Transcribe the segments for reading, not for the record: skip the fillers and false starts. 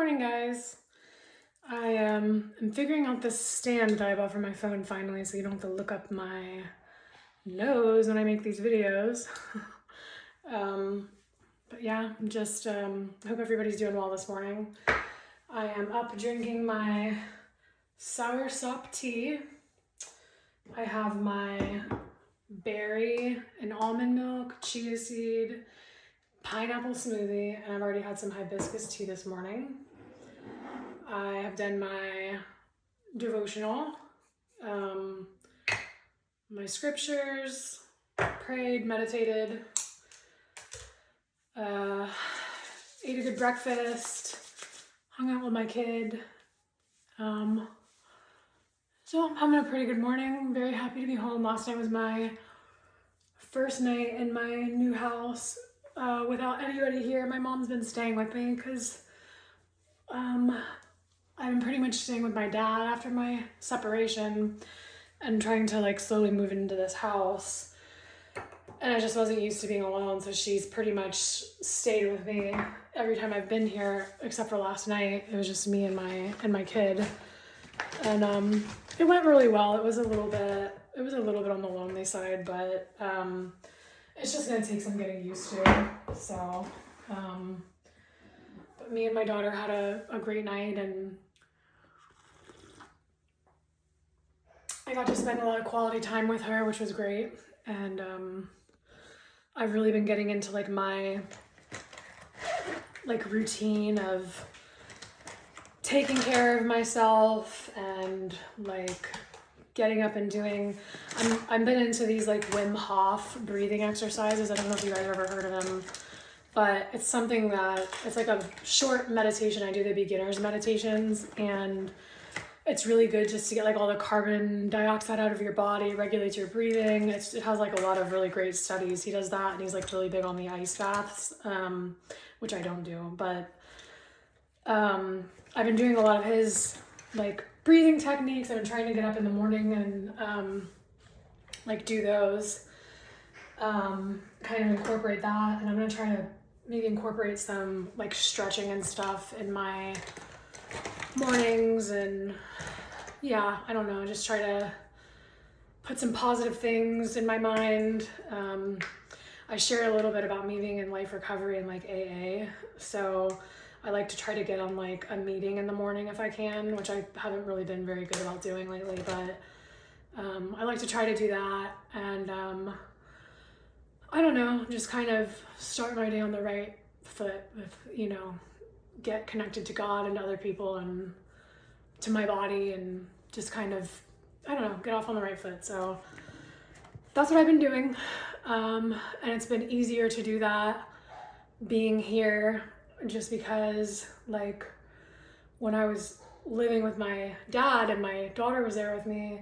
morning, guys. I'm figuring out this stand that I bought for my phone finally, so you don't have to look up my nose when I make these videos. um, but yeah, I hope everybody's doing well this morning. I am up drinking my soursop tea. I have my berry and almond milk, chia seed, pineapple smoothie, and I've already had some hibiscus tea this morning. I have done my devotional, my scriptures, prayed, meditated, ate a good breakfast, hung out with my kid. So I'm having a pretty good morning. I'm very happy to be home. Last night was my first night in my new house without anybody here. My mom's been staying with me because I've been pretty much staying with my dad after my separation and trying to slowly move into this house. And I just wasn't used to being alone, so she's pretty much stayed with me every time I've been here, except for last night. It was just me and my kid. And it went really well. It was a little bit on the lonely side, but it's just gonna take some getting used to. So but me and my daughter had a great night, and I got to spend a lot of quality time with her, which was great. And I've really been getting into my routine of taking care of myself and getting up and doing. I've been into these Wim Hof breathing exercises. I don't know if you guys have ever heard of them, but it's something that it's like a short meditation. I do the beginner's meditations, and it's really good just to get all the carbon dioxide out of your body, regulates your breathing. It has a lot of really great studies. He does that, and he's really big on the ice baths, which I don't do, but I've been doing a lot of his breathing techniques. I've been trying to get up in the morning and do those, kind of incorporate that, and I'm gonna try to maybe incorporate some stretching and stuff in my mornings. And yeah, I don't know, just try to put some positive things in my mind. I share a little bit about me being in life recovery and AA, so I like to try to get on a meeting in the morning if I can, which I haven't really been very good about doing lately, but I like to try to do that. And I don't know, just kind of start my day on the right foot with, get connected to God and to other people and to my body, and just kind of, I don't know, get off on the right foot. So that's what I've been doing. And it's been easier to do that being here, just because when I was living with my dad and my daughter was there with me,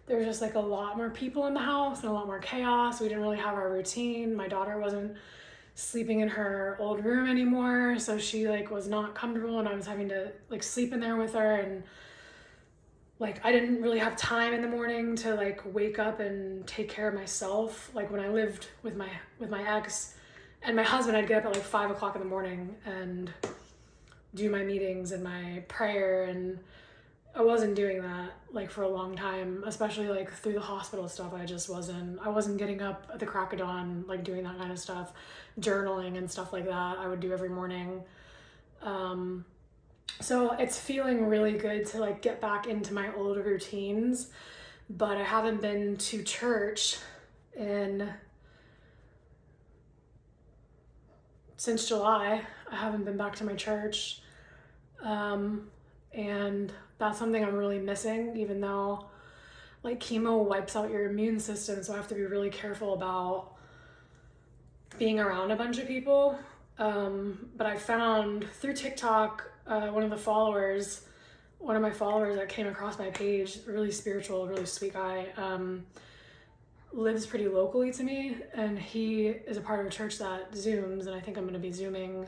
there was just a lot more people in the house and a lot more chaos. We didn't really have our routine. My daughter wasn't sleeping in her old room anymore, so she was not comfortable, and I was having to sleep in there with her. And I didn't really have time in the morning to wake up and take care of myself. When I lived with my ex and my husband, I'd get up at 5 o'clock in the morning and do my meetings and my prayer, and I wasn't doing that for a long time, especially through the hospital stuff. I wasn't getting up at the crack of dawn doing that kind of stuff. Journaling and stuff like that I would do every morning. So it's feeling really good to get back into my old routines, but I haven't been to church since July. I haven't been back to my church, and that's something I'm really missing, even though chemo wipes out your immune system, so I have to be really careful about being around a bunch of people. But I found through TikTok, one of my followers that came across my page, really spiritual, really sweet guy, lives pretty locally to me, and he is a part of a church that Zooms, and I think I'm going to be Zooming,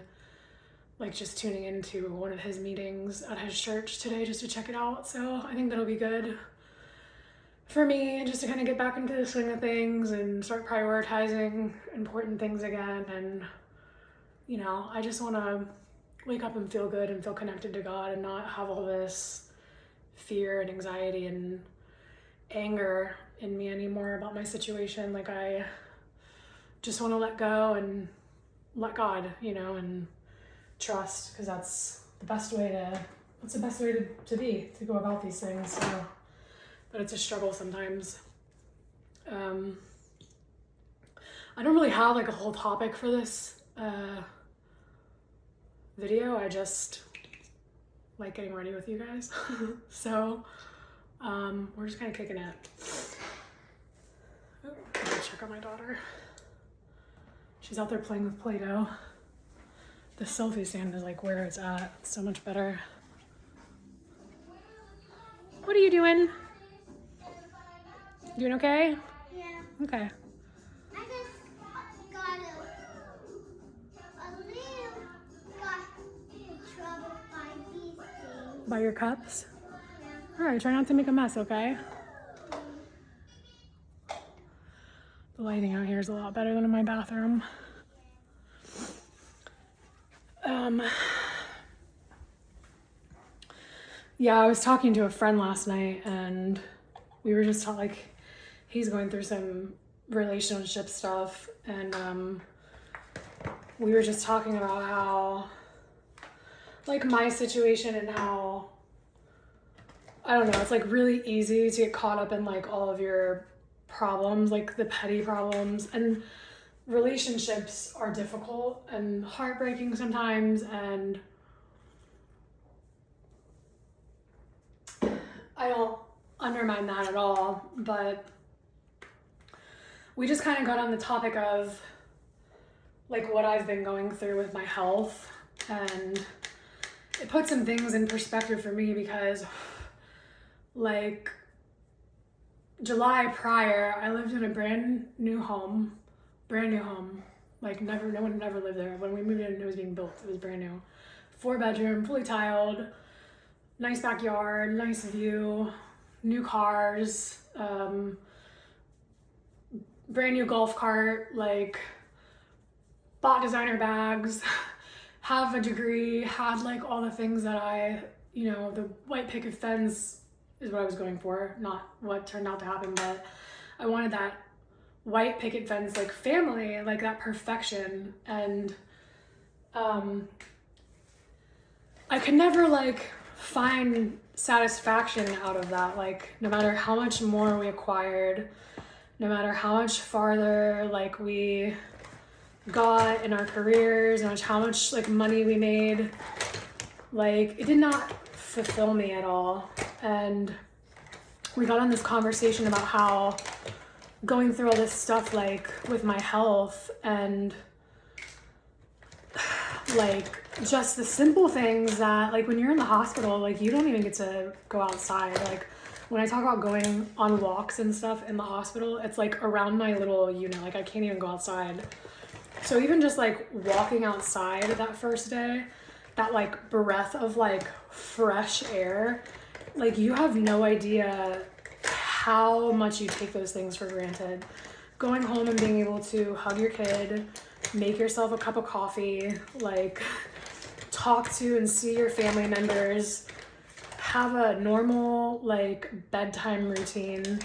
just tuning into one of his meetings at his church today just to check it out. So I think that'll be good for me, just to kind of get back into the swing of things and start prioritizing important things again. And I just want to wake up and feel good and feel connected to God and not have all this fear and anxiety and anger in me anymore about my situation. Like, I just want to let go and let God, you know, and trust, because that's the best way to be, to go about these things. So, but it's a struggle sometimes. I don't really have like a whole topic for this video. I just like getting ready with you guys. So we're just kind of kicking it. Oh, I'm gonna check on my daughter. She's out there playing with Play-Doh. The selfie stand is like where it's at. It's so much better. What are you doing? Doing okay? Yeah. Okay. I just got in trouble by these things. By your cups? Yeah. All right, try not to make a mess, okay? The lighting out here is a lot better than in my bathroom. Yeah, I was talking to a friend last night, and we were just talking, like, he's going through some relationship stuff, and we were just talking about how, like, my situation and how, I don't know, it's like really easy to get caught up in like all of your problems, like the petty problems, and relationships are difficult and heartbreaking sometimes, and I don't undermine that at all, but we just kind of got on the topic of like what I've been going through with my health, and it put some things in perspective for me, because like July prior, I lived in a brand new home, like no one had ever lived there. When we moved in, it was being built, it was brand new. 4-bedroom, fully tiled, nice backyard, nice view, new cars, brand new golf cart, like bought designer bags, have a degree, had like all the things that I, you know, the white picket fence is what I was going for, not what turned out to happen, but I wanted that white picket fence, like family, like that perfection. And I could never like find satisfaction out of that. Like no matter how much more we acquired, no matter how much farther like we got in our careers, no matter how much like money we made, like it did not fulfill me at all. And we got on this conversation about how going through all this stuff like with my health, and like just the simple things that like when you're in the hospital, like you don't even get to go outside. Like when I talk about going on walks and stuff in the hospital, it's like around my little unit, like I can't even go outside. So even just like walking outside that first day, that like breath of like fresh air, like you have no idea how much you take those things for granted. Going home and being able to hug your kid, make yourself a cup of coffee, like talk to and see your family members, have a normal like bedtime routine.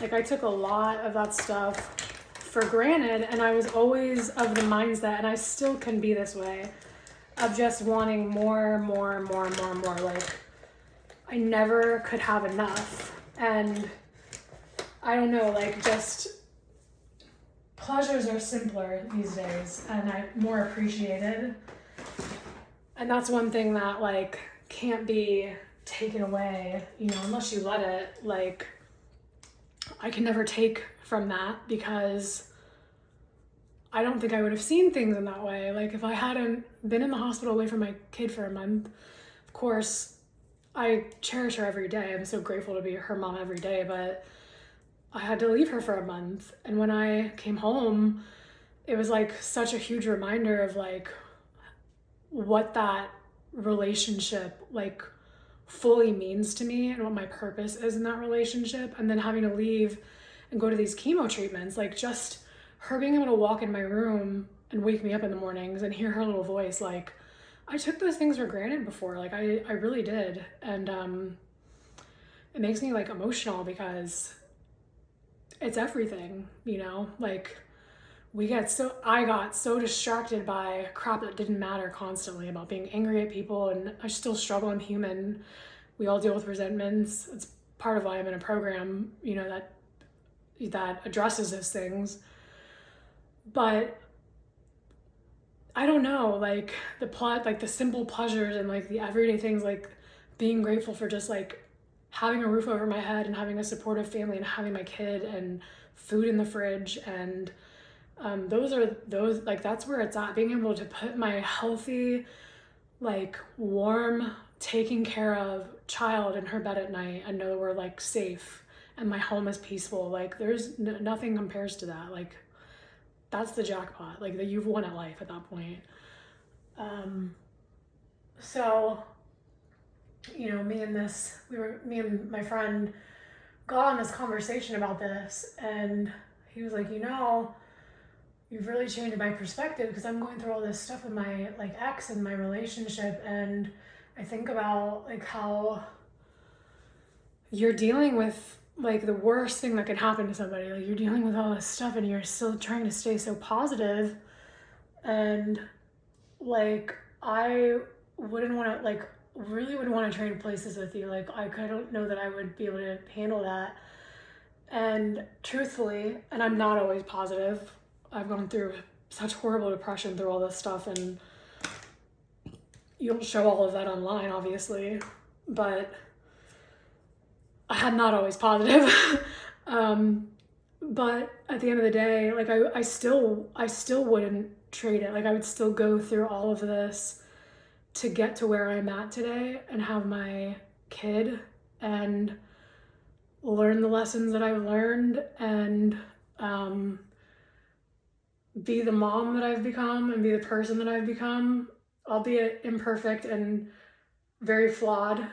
Like I took a lot of that stuff for granted, and I was always of the mindset, and I still can be this way, of just wanting more. Like I never could have enough. And I don't know, like just pleasures are simpler these days, and I'm more appreciated. And that's one thing that like can't be taken away, you know, unless you let it. Like I can never take from that, because I don't think I would have seen things in that way. Like if I hadn't been in the hospital away from my kid for a month, of course I cherish her every day. I'm so grateful to be her mom every day, but I had to leave her for a month. And when I came home, it was like such a huge reminder of like what that relationship like fully means to me, and what my purpose is in that relationship. And then having to leave and go to these chemo treatments, like just her being able to walk in my room and wake me up in the mornings and hear her little voice like I took those things for granted before. Like I really did. And it makes me like emotional because it's everything, you know? Like I got so distracted by crap that didn't matter constantly, about being angry at people, and I still struggle. I'm human. We all deal with resentments. It's part of why I'm in a program, you know, that addresses those things. But I don't know, like like the simple pleasures and like the everyday things, like being grateful for just like having a roof over my head and having a supportive family and having my kid and food in the fridge, and those like that's where it's at. Being able to put my healthy, like warm, taken care of child in her bed at night and know that we're like safe and my home is peaceful. Like there's nothing compares to that. Like that's the jackpot. Like that you've won at life at that point. So, you know, me and my friend got on this conversation about this, and he was like, you know, you've really changed my perspective, because I'm going through all this stuff with my like ex and my relationship, and I think about like how you're dealing with like the worst thing that can happen to somebody. Like you're dealing with all this stuff and you're still trying to stay so positive. And like I wouldn't want to, like really wouldn't want to trade places with you. Like I don't know that I would be able to handle that. And truthfully, and I'm not always positive, I've gone through such horrible depression through all this stuff, and you don't show all of that online, obviously, but I'm not always positive. But at the end of the day, like I still wouldn't trade it. Like I would still go through all of this to get to where I'm at today and have my kid and learn the lessons that I've learned, and be the mom that I've become and be the person that I've become, albeit imperfect and very flawed.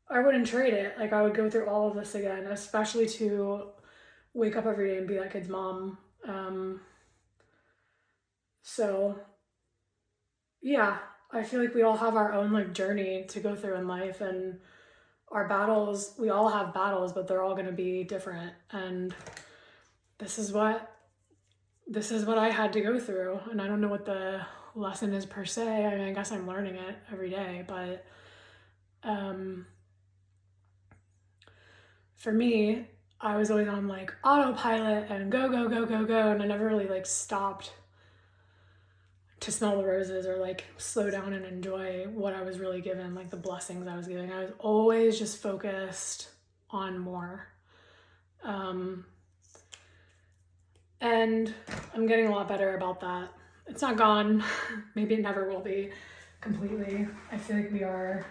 I wouldn't trade it. Like I would go through all of this again, especially to wake up every day and be that kid's mom. So yeah, I feel like we all have our own like journey to go through in life, and our battles, we all have battles, but they're all going to be different. And this is what I had to go through. And I don't know what the lesson is per se. I mean, I guess I'm learning it every day, but for me, I was always on like autopilot and go, go, go, go, go. And I never really like stopped to smell the roses or like slow down and enjoy what I was really given, like the blessings I was given. I was always just focused on more. And I'm getting a lot better about that. It's not gone. Maybe it never will be completely. I feel like we are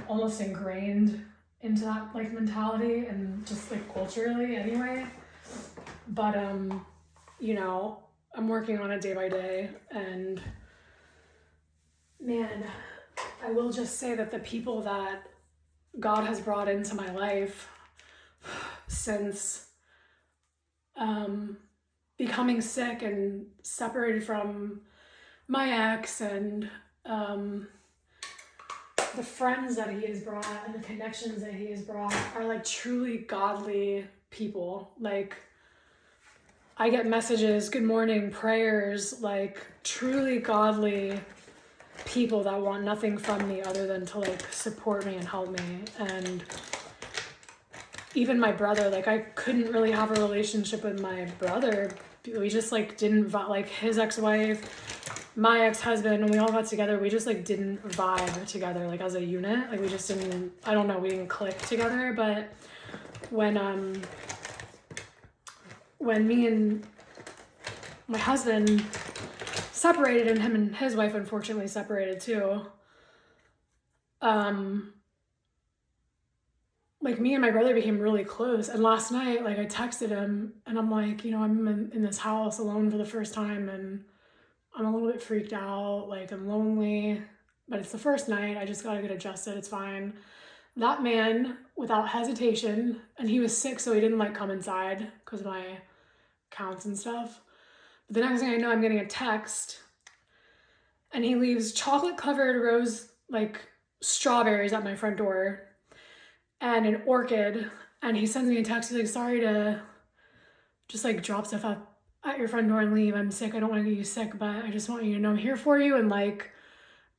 almost ingrained into that like mentality, and just like culturally anyway. But you know, I'm working on it day by day, and man, I will just say that the people that God has brought into my life since becoming sick and separated from my ex, and the friends that he has brought and the connections that he has brought are like truly godly people. Like I get messages, good morning, prayers, like truly godly people that want nothing from me other than to like support me and help me. And even my brother, like I couldn't really have a relationship with my brother. We just like didn't like his ex-wife, my ex-husband, when we all got together, we just like didn't vibe together like as a unit. Like we just didn't, I don't know, we didn't click together. But when me and my husband separated, and him and his wife unfortunately separated too, like me and my brother became really close. And last night, like I texted him and I'm like, you know, I'm in this house alone for the first time, and I'm a little bit freaked out, like I'm lonely, but it's the first night. I just gotta get adjusted. It's fine. That man, without hesitation, and he was sick, so he didn't like come inside because of my counts and stuff. But the next thing I know, I'm getting a text and he leaves chocolate covered rose like strawberries at my front door and an orchid, and he sends me a text. He's like, sorry to just like drop stuff up at your front door and leave. I'm sick. I don't want to get you sick, but I just want you to know I'm here for you. And like,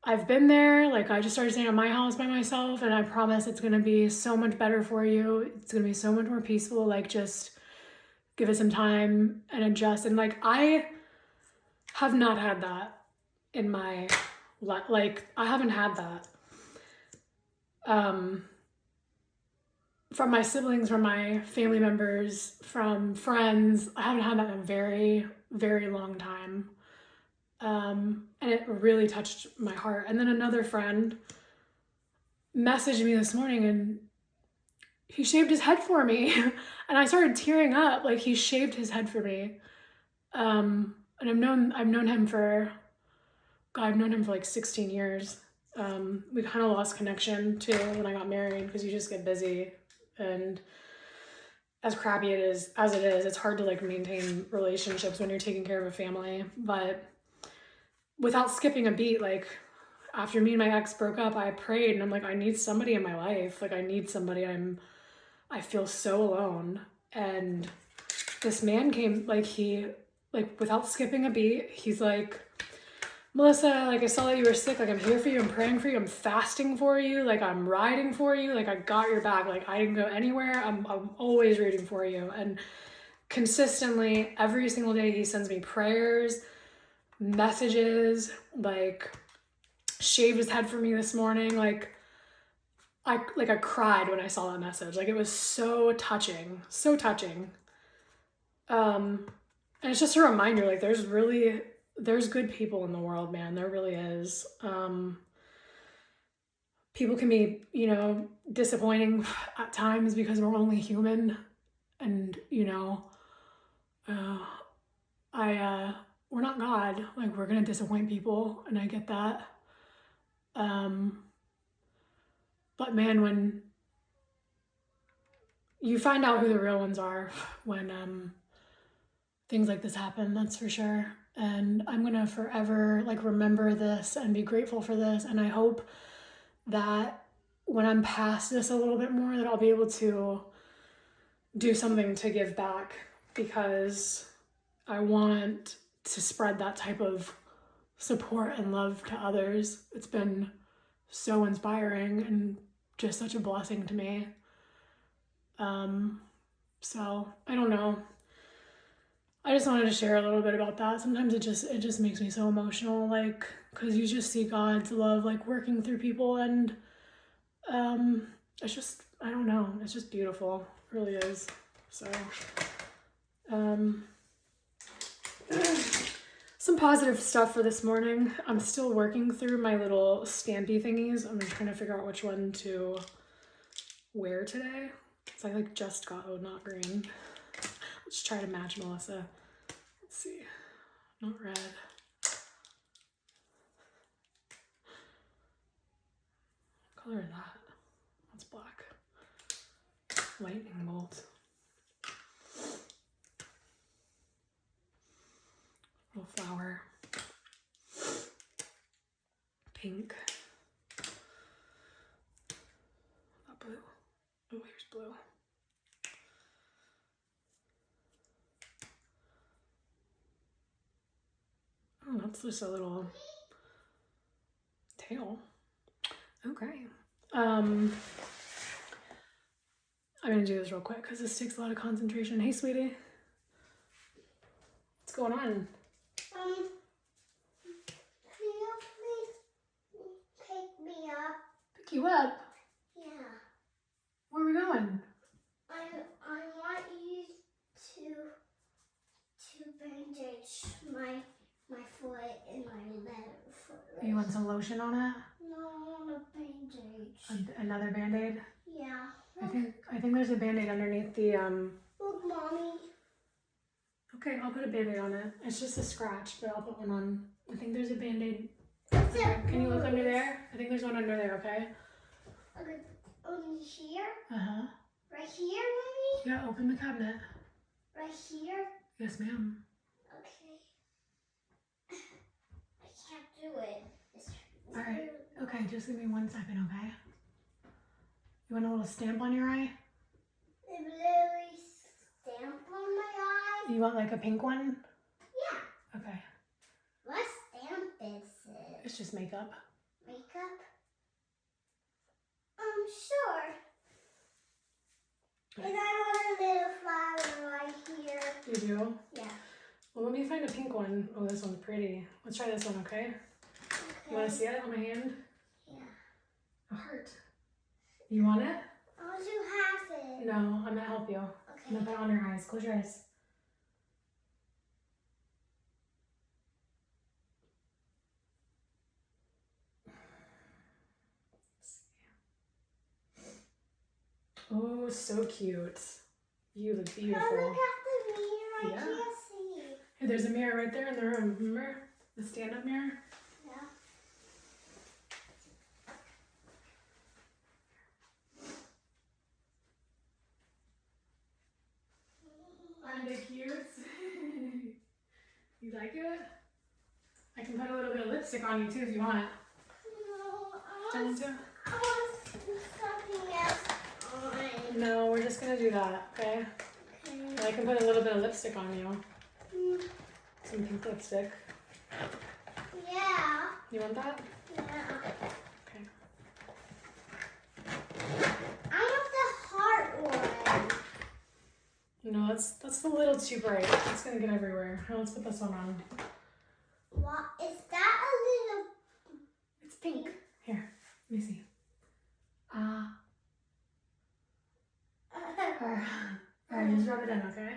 I've been there. Like, I just started staying at my house by myself, and I promise it's going to be so much better for you. It's going to be so much more peaceful. Like, just give it some time and adjust. And like, I have not had that in my life. Like, I haven't had that. From my siblings, from my family members, from friends. I haven't had that in a very, very long time. And it really touched my heart. And then another friend messaged me this morning, and he shaved his head for me. And I started tearing up. Like, he shaved his head for me. And I've known him for like 16 years. We kind of lost connection too when I got married, because you just get busy, and as crappy as it is, it's hard to like maintain relationships when you're taking care of a family. But without skipping a beat, like after me and my ex broke up, I prayed and I'm like, I need somebody in my life. Like, I need somebody. I feel so alone. And this man came, like, without skipping a beat, he's like, Melissa, like, I saw that you were sick. Like, I'm here for you. I'm praying for you. I'm fasting for you. Like, I'm riding for you. Like, I got your back. Like, I didn't go anywhere. I'm always rooting for you. And consistently, every single day, he sends me prayers, messages, like, shaved his head for me this morning. Like, I cried when I saw that message. Like, it was so touching, so touching. And it's just a reminder, like, there's good people in the world, man. There really is. People can be, disappointing at times because we're only human, and we're not God. Like, we're gonna disappoint people, and I get that. But man, when you find out who the real ones are, when things like this happen, that's for sure. And I'm gonna forever like remember this and be grateful for this. And I hope that when I'm past this a little bit more, that I'll be able to do something to give back, because I want to spread that type of support and love to others. It's been so inspiring and just such a blessing to me. So I don't know. I just wanted to share a little bit about that. Sometimes it just makes me so emotional, like, because you just see God's love like working through people, and it's just, I don't know, it's just beautiful. It really is. So some positive stuff for this morning. I'm still working through my little Stampy thingies. I'm trying to figure out which one to wear today. So I like just got not green. Let's try to match Melissa. Let's see. Not red. What color is that? That's black. Lightning bolt. Little flower. Pink. That blue. Oh, here's blue. Oh, that's just a little tail. Okay. I'm gonna do this real quick because this takes a lot of concentration. Hey, sweetie. What's going on? Can you please pick me up? Pick you up? Yeah. Where are we going? I want you to bandage my foot and my left foot. You want some lotion on it? No, I want a bandage. Another Band-Aid? Yeah. I think there's a Band-Aid underneath the Look, Mommy. Okay, I'll put a Band-Aid on it. It's just a scratch, but I'll put one on. I think there's a Band-Aid. What's Okay. that? Can you look under there? I think there's one under there, okay? Okay. On here? Uh-huh. Right here, Mommy? Yeah, open the cabinet. Right here? Yes, ma'am. Okay. I can't do it. All right. Okay, just give me 1 second, okay? You want a little stamp on your eye? It literally stamp on my eye. You want like a pink one? Yeah. Okay. What stamp is it? It's just makeup. Makeup? Sure. And I want a little flower right here. You do? Yeah. Well, let me find a pink one. Oh, this one's pretty. Let's try this one, okay? You want to see it on my hand? Yeah. A heart. You want it? I want to have it. No, I'm gonna help you. I'm Okay. gonna put it on your eyes. Close your eyes. Oh, so cute. You look beautiful. Oh, look at the mirror. I Yeah. can't see. Hey, there's a mirror right there in the room. Remember? The stand-up mirror? Yeah. Aren't they cute? You like it? I can put a little bit of lipstick on you too if you want. No, Don't want to? I want something else on. No, we're just gonna do that, okay? And I can put a little bit of lipstick on you. Mm, Some pink lipstick. yeah. You want that? Yeah. Okay. I want the heart one. No, that's a little too bright. It's gonna get everywhere. Now let's put this one on. What is that? A little It's pink. Here, let me see. Alright, just rub it in, okay?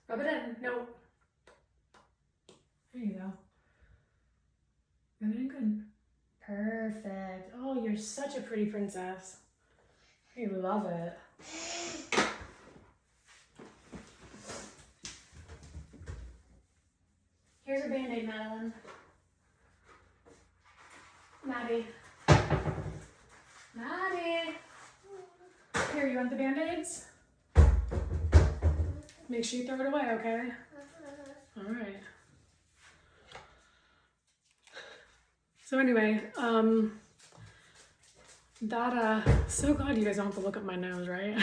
Rub it in. No. There you go. Rub it in good. Perfect. Oh, you're such a pretty princess. I love it. Here's a Band-Aid, Madeline. Maddie. Maddie. Here, you want the Band-Aids? Make sure you throw it away, okay? Alright. So anyway, so glad you guys don't have to look at my nose, right?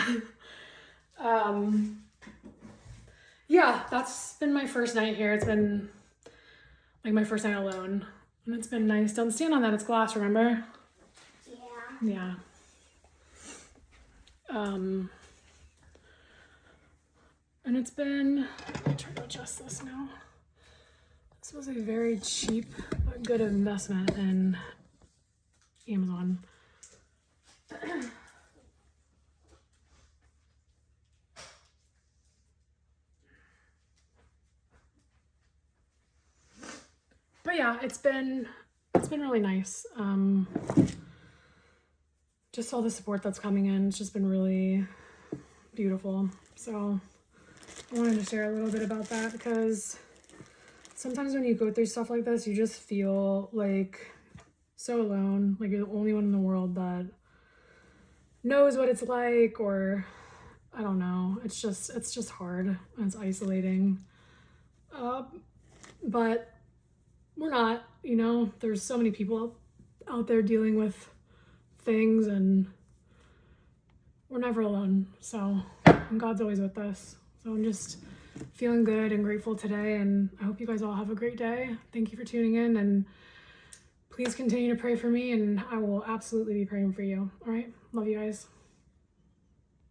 Yeah, that's been my first night here. It's been like my first night alone. And it's been nice. Don't stand on that, it's glass, remember? Yeah. Yeah. And it's been, I'll try to adjust this now. This was a very cheap but good investment in Amazon. But yeah, it's been really nice. Just all the support that's coming in, it's just been really beautiful. So I wanted to share a little bit about that because sometimes when you go through stuff like this, you just feel like so alone, like you're the only one in the world that knows what it's like, or I don't know. It's just hard and it's isolating. But we're not, you know, there's so many people out there dealing with things and we're never alone. So, and God's always with us. So I'm just feeling good and grateful today, and I hope you guys all have a great day. Thank you for tuning in, and please continue to pray for me, and I will absolutely be praying for you. All right? Love you guys.